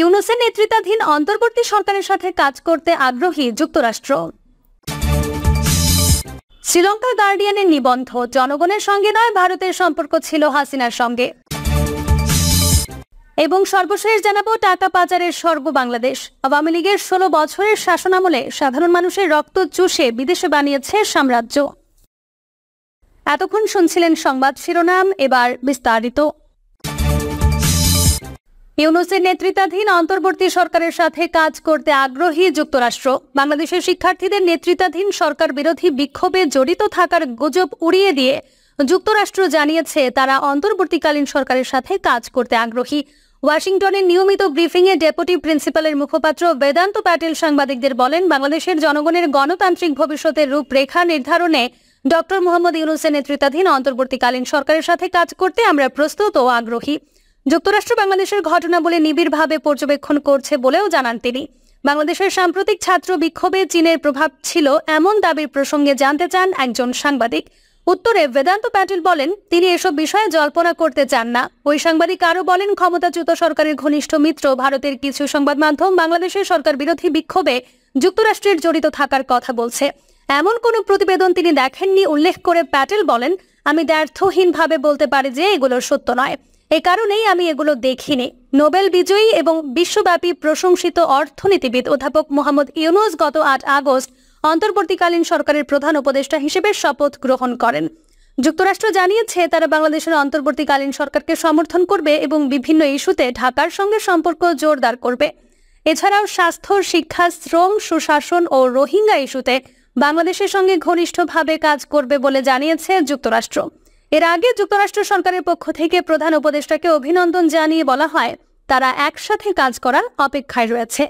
ইউনূসের নেতৃত্বাধীন অন্তর্বর্তী সরকারের সাথে কাজ করতে আগ্রহী যুক্তরাষ্ট্র। শ্রীলঙ্কার গার্ডিয়ানের নিবন্ধ, জনগণের সঙ্গে নয় ভারতের সম্পর্ক ছিল হাসিনার সঙ্গে। এবং সর্বশেষ জানাবো, টাকা পাচারের স্বর্গ বাংলাদেশ। আওয়ামী লীগের 16 বছরের শাসনামলে সাধারণ মানুষের রক্ত চুষে বিদেশে বানিয়েছে সাম্রাজ্য। এতক্ষণ শুনছিলেন সংবাদ শিরোনাম, এবার বিস্তারিত। ইউনূসের নেতৃত্বাধীন অন্তর্বর্তী সরকারের সাথে কাজ করতে আগ্রহী যুক্তরাষ্ট্র। বাংলাদেশের শিক্ষার্থীদের নেতৃত্বাধীন সরকার বিরোধী বিক্ষোভে জড়িত থাকার গুজব উড়িয়ে দিয়ে যুক্তরাষ্ট্র জানিয়েছে তারা অন্তর্বর্তীকালীন সরকারের সাথে কাজ করতে আগ্রহী। ওয়াশিংটনের নিয়মিত ব্রিফিংয়ে ডেপুটি প্রিন্সিপালের মুখপাত্র বেদান্ত প্যাটেল সাংবাদিকদের বলেন, বাংলাদেশের জনগণের গণতান্ত্রিক ভবিষ্যতের রূপরেখা নির্ধারণে ডক্টর মোহাম্মদ ইউনূসের নেতৃত্বাধীন অন্তর্বর্তীকালীন সরকারের সাথে কাজ করতে আমরা প্রস্তুত ও আগ্রহী। যুক্তরাষ্ট্র বাংলাদেশের ঘটনাবলী নিবিড়ভাবে পর্যবেক্ষণ করছে বলেও জানান তিনি। বাংলাদেশের সাম্প্রতিক ছাত্র বিক্ষোভে চীনের প্রভাব ছিল এমন দাবির প্রসঙ্গে জানতে চান একজন সাংবাদিক। উত্তরে বেদান্ত প্যাটেল বলেন, তিনি এসব বিষয়ে জল্পনা করতে চান না। ওই সাংবাদিক আরও বলেন, ক্ষমতাচ্যুত সরকারের ঘনিষ্ঠ মিত্র ভারতের কিছু সংবাদ মাধ্যম বাংলাদেশের সরকার বিরোধী বিক্ষোভে যুক্তরাষ্ট্রের জড়িত থাকার কথা বলছে। এমন কোনো প্রতিবেদন তিনি দেখেননি উল্লেখ করে প্যাটেল বলেন, আমি দ্ব্যর্থহীনভাবে বলতে পারি যে এগুলো সত্য নয়। এ কারণেই আমি এগুলো দেখিনি। নোবেল বিজয়ী এবং বিশ্বব্যাপী প্রশংসিত অর্থনীতিবিদ অধ্যাপক মোহাম্মদ ইউনূস গত 8 আগস্ট অন্তর্বর্তীকালীন সরকারের প্রধান উপদেষ্টা হিসেবে শপথ গ্রহণ করেন। যুক্তরাষ্ট্র জানিয়েছে তারা বাংলাদেশের অন্তর্বর্তীকালীন সরকারকে সমর্থন করবে এবং বিভিন্ন ইস্যুতে ঢাকার সঙ্গে সম্পর্ক জোরদার করবে। এছাড়াও স্বাস্থ্য, শিক্ষা, শ্রম, সুশাসন ও রোহিঙ্গা ইস্যুতে বাংলাদেশের সঙ্গে ঘনিষ্ঠভাবে কাজ করবে বলে জানিয়েছে যুক্তরাষ্ট্র। এর আগে যুক্তরাষ্ট্র সরকারের পক্ষ থেকে প্রধান উপদেষ্টাকে অভিনন্দন জানিয়ে বলা হয় তারা একসাথে কাজ করার অপেক্ষায় রয়েছে।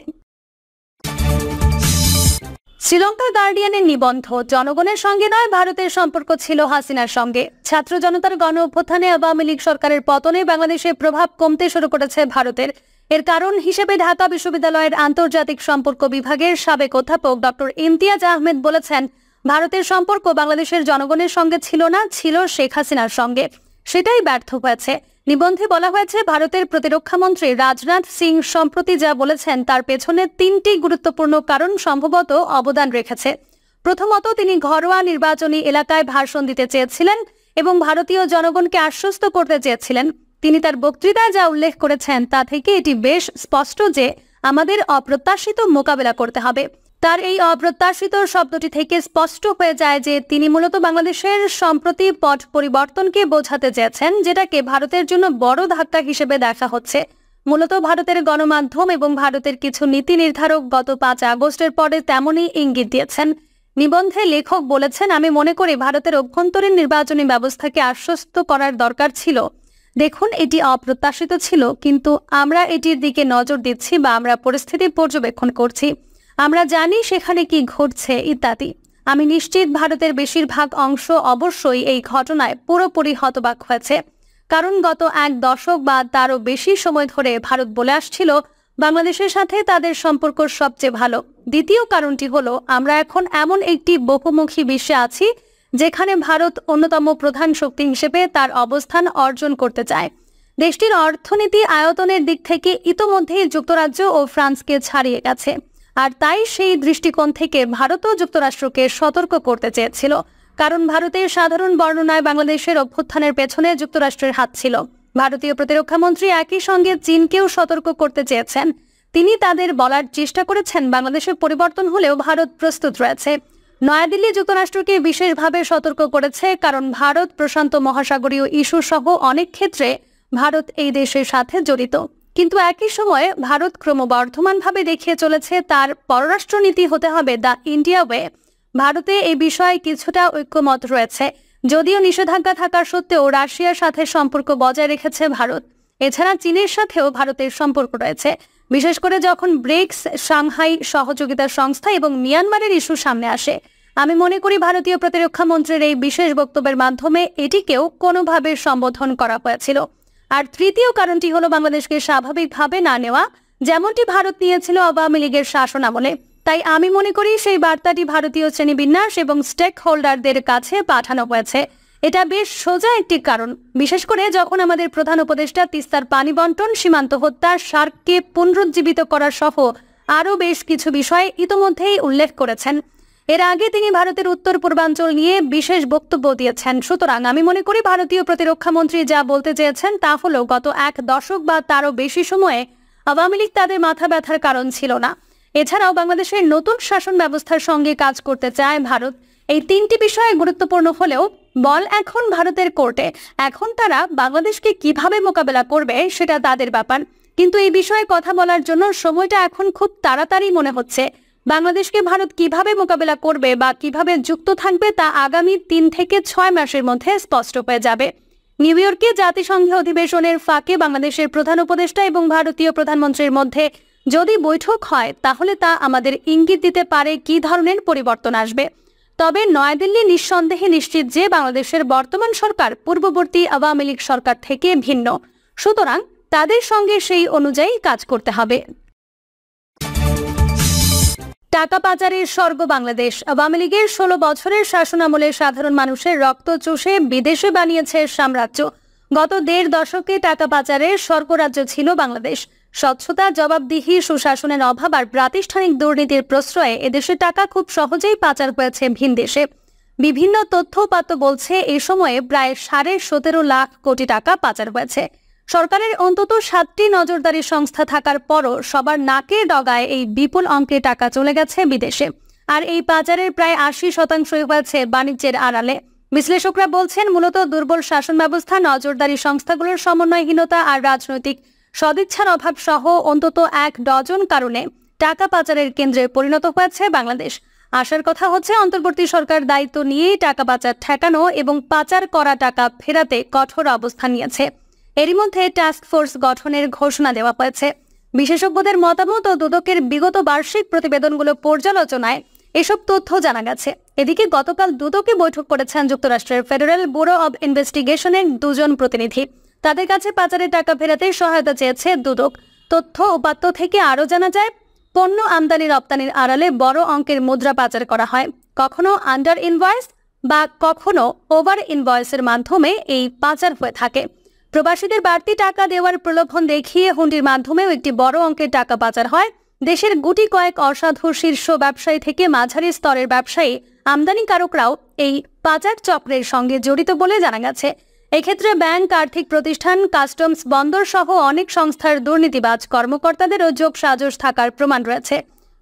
শ্রীলঙ্কার গার্ডিয়ানের নিবন্ধ, জনগণের সঙ্গে নয় ভারতের সম্পর্ক ছিল হাসিনার সঙ্গে। ছাত্র জনতার গণ অভ্যুত্থানে আওয়ামী লীগ সরকারের পতনে বাংলাদেশের প্রভাব কমতে শুরু করেছে ভারতের। এর কারণ হিসেবে ঢাকা বিশ্ববিদ্যালয়ের আন্তর্জাতিক সম্পর্ক বিভাগের সাবেক অধ্যাপক ডক্টর ইমতিয়াজ আহমেদ বলেছেন, ভারতের সম্পর্ক বাংলাদেশের জনগণের সঙ্গে ছিল না, ছিল শেখ হাসিনার সঙ্গে। সেটাই ব্যর্থ হয়েছে। নিবন্ধে বলা হয়েছে, ভারতের প্রতিরক্ষামন্ত্রী রাজনাথ সিং সম্প্রতি যা বলেছেন তার পেছনে 3টি গুরুত্বপূর্ণ কারণ সম্ভবত অবদান রেখেছে। প্রথমত, তিনি ঘরোয়া নির্বাচনী এলাকায় ভাষণ দিতে চেয়েছিলেন এবং ভারতীয় জনগণকে আশ্বস্ত করতে চেয়েছিলেন। তিনি তার বক্তৃতায় যা উল্লেখ করেছেন তা থেকে এটি বেশ স্পষ্ট যে আমাদের অপ্রত্যাশিত মোকাবেলা করতে হবে। তার এই অপ্রত্যাশিত শব্দটি থেকে স্পষ্ট হয়ে যায় যে তিনি মূলত বাংলাদেশের সম্প্রতি পট পরিবর্তনকে বোঝাতে চেয়েছেন, যেটাকে ভারতের জন্য বড় ধাক্কা হিসেবে দেখা হচ্ছে। মূলত ভারতের গণমাধ্যম এবং ভারতের কিছু নীতি নির্ধারক গত 5 আগস্টের পরে তেমনই ইঙ্গিত দিয়েছেন। নিবন্ধে লেখক বলেছেন, আমি মনে করি ভারতের অভ্যন্তরীণ নির্বাচনী ব্যবস্থাকে আশ্বস্ত করার দরকার ছিল। দেখুন, এটি অপ্রত্যাশিত ছিল, কিন্তু আমরা এটির দিকে নজর দিচ্ছি বা আমরা পরিস্থিতি পর্যবেক্ষণ করছি। আমরা জানি সেখানে কি ঘটছে ইত্যাদি। আমি নিশ্চিত ভারতের বেশিরভাগ অংশ অবশ্যই এই ঘটনায় পুরোপুরি হতবাক হয়েছে, কারণ গত 1 দশক বা তারও বেশি সময় ধরে ভারত বলে আসছিল বাংলাদেশের সাথে তাদের সম্পর্ক সবচেয়ে ভালো। দ্বিতীয় কারণটি হলো, আমরা এখন এমন একটি বহুমুখী বিশ্বে আছি যেখানে ভারত অন্যতম প্রধান শক্তি হিসেবে তার অবস্থান অর্জন করতে চায়। দেশটির অর্থনীতি আয়তনের দিক থেকে ইতোমধ্যেই যুক্তরাজ্য ও ফ্রান্সকে ছাড়িয়ে গেছে। আর তাই সেই দৃষ্টিকোণ থেকে ভারতও যুক্তরাষ্ট্রকে সতর্ক করতে চেয়েছিল, কারণ ভারতের সাধারণ বর্ণনায় বাংলাদেশের অভ্যুত্থানের পেছনে যুক্তরাষ্ট্রের হাত ছিল। ভারতীয় প্রতিরক্ষামন্ত্রী একই সঙ্গে চীনকেও সতর্ক করতে চেয়েছেন। তিনি তাদের বলার চেষ্টা করেছেন, বাংলাদেশের পরিবর্তন হলেও ভারত প্রস্তুত রয়েছে। নয়াদিল্লি যুক্তরাষ্ট্রকে বিশেষভাবে সতর্ক করেছে, কারণ ভারত প্রশান্ত মহাসাগরীয় ইস্যু সহ অনেক ক্ষেত্রে ভারত এই দেশের সাথে জড়িত। কিন্তু একই সময়ে ভারত ক্রমবর্ধমানভাবে দেখিয়ে চলেছে তার পররাষ্ট্রনীতি হতে হবে দ্য ইন্ডিয়া ওয়ে। ভারতে এই বিষয়ে কিছুটা ঐক্যমত রয়েছে, যদিও নিষেধাজ্ঞা থাকার সত্ত্বেও রাশিয়ার সাথে সম্পর্ক বজায় রেখেছে ভারত। এছাড়া চীনের সাথেও ভারতের সম্পর্ক রয়েছে, বিশেষ করে যখন ব্রিক্স, সাংহাই সহযোগিতা সংস্থা এবং মিয়ানমারের ইস্যু সামনে আসে। আমি মনে করি ভারতীয় প্রতিরক্ষা মন্ত্রীর এই বিশেষ বক্তব্যের মাধ্যমে এটিকেও কোনোভাবে সম্বোধন করা হয়েছিল। আর তৃতীয় কারণটি হলো বাংলাদেশকে স্বাভাবিকভাবে না নেওয়া, যেমনটি ভারত নিয়েছিল আওয়ামী লীগের শাসন আমলে। তাই আমি মনে করি সেই বার্তাটি ভারতীয় শ্রেণীবিন্যাস এবং স্টেক হোল্ডারদের কাছে পাঠানো হয়েছে এটা বেশ সোজা একটি কারণ, বিশেষ করে যখন আমাদের প্রধান উপদেষ্টা তিস্তার পানি বন্টন, সীমান্ত হত্যা, সার্ককে পুনরুজ্জীবিত করা সহ আরও বেশ কিছু বিষয় ইতোমধ্যেই উল্লেখ করেছেন। এর আগে তিনি ভারতের উত্তর পূর্বাঞ্চল নিয়ে বিশেষ বক্তব্য দিয়েছেন। সুতরাং আমি মনে করি ভারতীয় প্রতিরক্ষা মন্ত্রী যা বলতে চেয়েছেন তা হলো গত এক দশক বা তারও বেশি সময়ে আওয়ামী লীগ তাদের মাথা ব্যথার কারণ ছিল না। এছাড়াও বাংলাদেশের নতুন শাসন ব্যবস্থার সঙ্গে কাজ করতে চায় ভারত। এই তিনটি বিষয়ে গুরুত্বপূর্ণ হলেও বল এখন ভারতের কোর্টে। এখন তারা বাংলাদেশকে কিভাবে মোকাবেলা করবে সেটা তাদের ব্যাপার, কিন্তু এই বিষয়ে কথা বলার জন্য সময়টা এখন খুব তাড়াতাড়ি মনে হচ্ছে। বাংলাদেশকে ভারত কিভাবে মোকাবেলা করবে বা কিভাবে যুক্ত থাকবে তা আগামী 3 থেকে 6 মাসের মধ্যে স্পষ্ট হয়ে যাবে। নিউ ইয়র্কে জাতিসংঘে অধিবেশনের ফাঁকে বাংলাদেশের প্রধান উপদেষ্টা এবং ভারতীয় প্রধানমন্ত্রীর মধ্যে যদি বৈঠক হয় তাহলে তা আমাদের ইঙ্গিত দিতে পারে কী ধরনের পরিবর্তন আসবে। তবে নয়াদিল্লি নিঃসন্দেহে নিশ্চিত যে বাংলাদেশের বর্তমান সরকার পূর্ববর্তী আওয়ামী লীগ সরকার থেকে ভিন্ন, সুতরাং তাদের সঙ্গে সেই অনুযায়ী কাজ করতে হবে। টাকা পাচারের স্বর্গ বাংলাদেশ। আওয়ামী লীগের 16 বছরের শাসনামলে সাধারণ মানুষের রক্ত চুষে বিদেশে বানিয়েছে সাম্রাজ্য। গত 1.5 দশকে টাকা পাচারের স্বর্গরাজ্য ছিল বাংলাদেশ। স্বচ্ছতা, জবাবদিহি, সুশাসনের অভাব আর প্রাতিষ্ঠানিক দুর্নীতির প্রশ্রয়ে এদেশে টাকা খুব সহজেই পাচার হয়েছে ভিন দেশে। বিভিন্ন তথ্যপাত্র বলছে এ সময়ে প্রায় 17.5 লাখ কোটি টাকা পাচার হয়েছে। সরকারের অন্তত 7টি নজরদারি সংস্থা থাকার পরও সবার নাকে ডগায় এই বিপুল অঙ্কের টাকা চলে গেছে বিদেশে। আর এই পাচারের প্রায় 80% হয়েছে বাণিজ্যের আড়ালে। বিশ্লেষকরা বলছেন মূলত দুর্বল শাসন ব্যবস্থা, নজরদারি সংস্থাগুলোর সমন্বয়হীনতা আর রাজনৈতিক সদিচ্ছার অভাব সহ অন্তত 1 ডজন কারণে টাকা পাচারের কেন্দ্রে পরিণত হয়েছে বাংলাদেশ। আশার কথা হচ্ছে অন্তর্বর্তী সরকার দায়িত্ব নিয়েই টাকা পাচার ঠেকানো এবং পাচার করা টাকা ফেরাতে কঠোর অবস্থান নিয়েছে। এরই মধ্যে টাস্ক ফোর্স গঠনের ঘোষণা দেওয়া হয়েছে। বিশেষজ্ঞদের মতামত ও দুদকের বিগত বার্ষিক প্রতিবেদনগুলো পর্যালোচনায় এসব তথ্য জানা গেছে। এদিকে গতকাল দুদকে বৈঠক করেছেন যুক্তরাষ্ট্রের ফেডারেল ব্যুরো অব ইনভেস্টিগেশনের 2 জন প্রতিনিধি। তাদের কাছে পাচারের টাকা ফেরাতে সহায়তা চেয়েছে দুদক। তথ্য উপাত্ত থেকে আরও জানা যায়, পণ্য আমদানি রপ্তানির আড়ালে বড় অঙ্কের মুদ্রা পাচার করা হয়। কখনো আন্ডার ইনভয়েস বা কখনো ওভার ইনভয়েসের মাধ্যমে এই পাচার হয়ে থাকে। প্রবাসীদের বাড়তি টাকা দেওয়ার প্রলোভন দেখিয়ে হুন্ডির মাধ্যমেও একটি বড় অঙ্কের টাকা পাচার হয়। দেশের গুটি কয়েক অসাধু শীর্ষ ব্যবসায়ী থেকে মাঝারি স্তরের ব্যবসায়ী, আমদানিকারকরাও এই পাচার চক্রের সঙ্গে জড়িত বলে জানা গেছে। এক্ষেত্রে ব্যাংক, আর্থিক প্রতিষ্ঠান, কাস্টমস, বন্দর সহ অনেক সংস্থার দুর্নীতিবাজ কর্মকর্তাদেরও যোগ সাজশ থাকার প্রমাণ রয়েছে।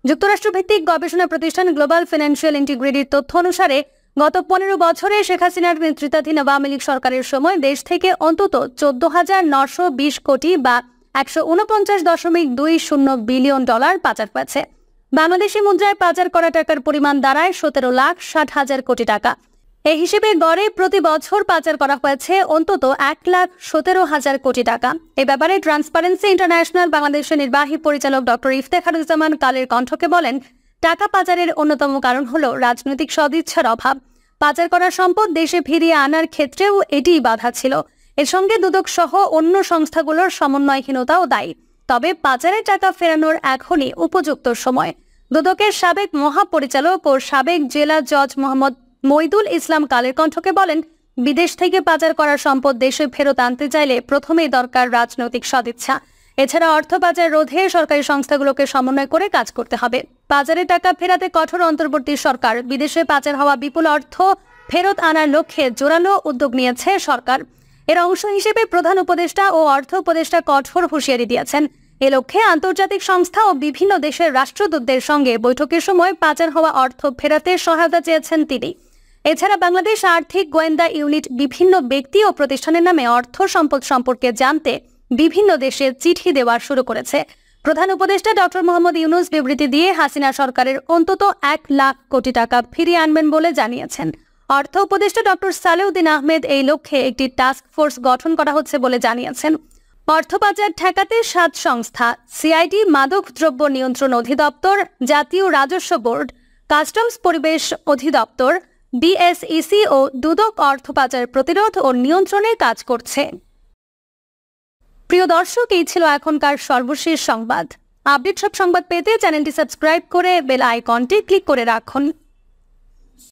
যুক্তরাষ্ট্রভিত্তিক গবেষণা প্রতিষ্ঠান গ্লোবাল ফিনান্সিয়াল ইন্টিগ্রিটির তথ্য অনুসারে গত 15 বছরে শেখ হাসিনার নেতৃত্বাধীন আওয়ামী লীগ সরকারের সময় দেশ থেকে অন্তত 14,920 কোটি বা $149.20 বিলিয়ন পাচার হয়েছে। বাংলাদেশি মুদ্রায় পাচার করা টাকার পরিমাণ দাঁড়ায় 17,60,000 কোটি টাকা। এই হিসেবে গড়ে প্রতি বছর পাচার করা হয়েছে অন্তত 1,17,000 কোটি টাকা। এ ব্যাপারে ট্রান্সপারেন্সি ইন্টারন্যাশনাল বাংলাদেশের নির্বাহী পরিচালক ডক্টর ইফতেখারুজ্জামান কালের কণ্ঠকে বলেন, টাকা পাচারের অন্যতম কারণ হল রাজনৈতিক সদিচ্ছার অভাব। পাচার করা সম্পদ দেশে ফিরিয়ে আনার ক্ষেত্রেও এটিই বাধা ছিল। এর সঙ্গে দুদক সহ অন্য সংস্থাগুলোর সমন্বয়হীনতাও দায়ী। তবে পাচারের টাকা ফেরানোর এখনই উপযুক্ত সময়। দুদকের সাবেক মহাপরিচালক ও সাবেক জেলা জজ মোহাম্মদ মইদুল ইসলাম কালের কণ্ঠকে বলেন, বিদেশ থেকে পাচার করা সম্পদ দেশে ফেরত আনতে চাইলে প্রথমেই দরকার রাজনৈতিক সদিচ্ছা। এছাড়া অর্থ পাচার রোধে সরকারি সংস্থাগুলোকে সমন্বয় করে কাজ করতে হবে। পাচারের টাকা ফেরাতে কঠোর অন্তর্বর্তী সরকার। বিদেশে পাচার হওয়া বিপুল অর্থ ফেরত আনার লক্ষ্যে জোরালো উদ্যোগ নিয়েছে সরকার। এর অংশ হিসেবে প্রধান উপদেষ্টা ও অর্থ উপদেষ্টা কঠোর হুঁশিয়ারি দিয়েছেন। এ লক্ষ্যে আন্তর্জাতিক সংস্থা ও বিভিন্ন দেশের রাষ্ট্রদূতদের সঙ্গে বৈঠকের সময় পাচার হওয়া অর্থ ফেরাতে সহায়তা চেয়েছেন তিনি। এছাড়া বাংলাদেশ আর্থিক গোয়েন্দা ইউনিট বিভিন্ন ব্যক্তি ও প্রতিষ্ঠানের নামে অর্থ সম্পদ সম্পর্কে জানতে বিভিন্ন দেশে চিঠি দেওয়া শুরু করেছে। প্রধান উপদেষ্টা ডক্টর মোহাম্মদ ইউনূস বিবৃতি দিয়ে হাসিনা সরকারের অন্তত 1 লাখ কোটি টাকা ফিরিয়ে আনবেন বলে জানিয়েছেন। অর্থ উপদেষ্টা ডক্টর সালেউদ্দিন আহমেদ এই লক্ষ্যে একটি টাস্ক ফোর্স গঠন করা হচ্ছে বলে জানিয়েছেন। অর্থ পাচার ঠেকাতে 7 সংস্থা, সিআইডি, মাদক দ্রব্য নিয়ন্ত্রণ অধিদপ্তর, জাতীয় রাজস্ব বোর্ড, কাস্টমস পরিবেশ অধিদপ্তর, বিএসইসি ও দুদক অর্থ পাচার প্রতিরোধ ও নিয়ন্ত্রণে কাজ করছে। প্রিয় দর্শক, এই ছিল এখনকার সর্বশেষ সংবাদ। আপডেট সব সংবাদ পেতে চ্যানেলটি সাবস্ক্রাইব করে বেল আইকনটি ক্লিক করে রাখুন।